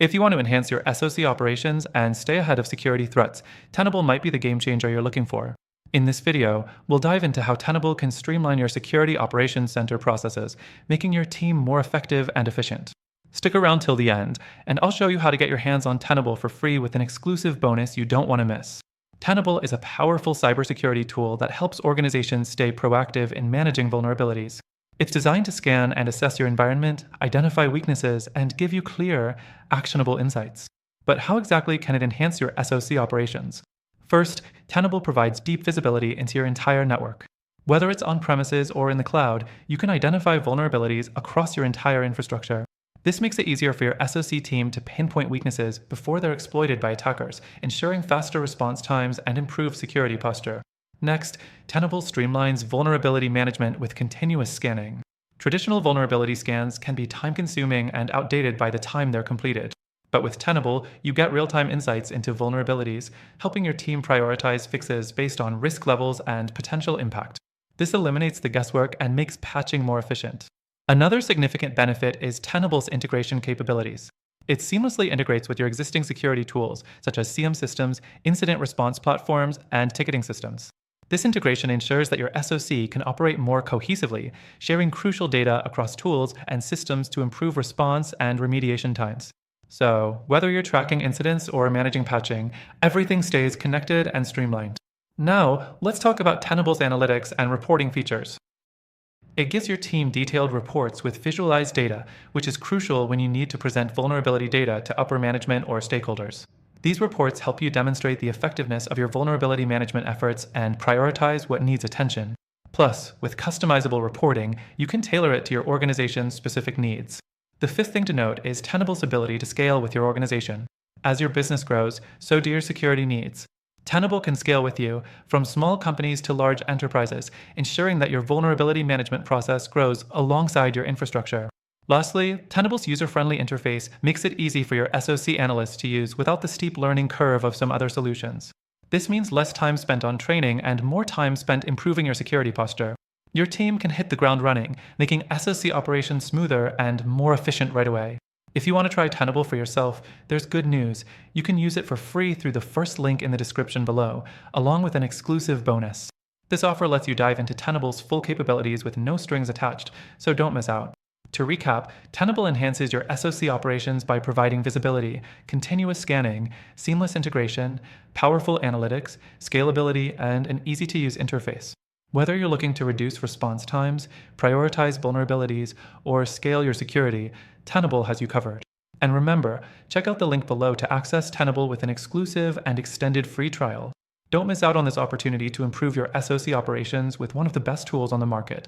If you want to enhance your SOC operations and stay ahead of security threats, Tenable might be the game changer you're looking for. In this video, we'll dive into how Tenable can streamline your security operations center processes, making your team more effective and efficient. Stick around till the end, and I'll show you how to get your hands on Tenable for free with an exclusive bonus you don't want to miss. Tenable is a powerful cybersecurity tool that helps organizations stay proactive in managing vulnerabilities. It's designed to scan and assess your environment, identify weaknesses, and give you clear, actionable insights. But how exactly can it enhance your SOC operations? First, Tenable provides deep visibility into your entire network. Whether it's on-premises or in the cloud, you can identify vulnerabilities across your entire infrastructure. This makes it easier for your SOC team to pinpoint weaknesses before they're exploited by attackers, ensuring faster response times and improved security posture. Next, Tenable streamlines vulnerability management with continuous scanning. Traditional vulnerability scans can be time-consuming and outdated by the time they're completed. But with Tenable, you get real-time insights into vulnerabilities, helping your team prioritize fixes based on risk levels and potential impact. This eliminates the guesswork and makes patching more efficient. Another significant benefit is Tenable's integration capabilities. It seamlessly integrates with your existing security tools, such as CM systems, incident response platforms, and ticketing systems. This integration ensures that your SOC can operate more cohesively, sharing crucial data across tools and systems to improve response and remediation times. So, whether you're tracking incidents or managing patching, everything stays connected and streamlined. Now, let's talk about Tenable's analytics and reporting features. It gives your team detailed reports with visualized data, which is crucial when you need to present vulnerability data to upper management or stakeholders. These reports help you demonstrate the effectiveness of your vulnerability management efforts and prioritize what needs attention. Plus, with customizable reporting, you can tailor it to your organization's specific needs. The fifth thing to note is Tenable's ability to scale with your organization. As your business grows, so do your security needs. Tenable can scale with you, from small companies to large enterprises, ensuring that your vulnerability management process grows alongside your infrastructure. Lastly, Tenable's user-friendly interface makes it easy for your SOC analysts to use without the steep learning curve of some other solutions. This means less time spent on training and more time spent improving your security posture. Your team can hit the ground running, making SOC operations smoother and more efficient right away. If you want to try Tenable for yourself, there's good news. You can use it for free through the first link in the description below, along with an exclusive bonus. This offer lets you dive into Tenable's full capabilities with no strings attached, so don't miss out. To recap, Tenable enhances your SOC operations by providing visibility, continuous scanning, seamless integration, powerful analytics, scalability, and an easy-to-use interface. Whether you're looking to reduce response times, prioritize vulnerabilities, or scale your security, Tenable has you covered. And remember, check out the link below to access Tenable with an exclusive and extended free trial. Don't miss out on this opportunity to improve your SOC operations with one of the best tools on the market.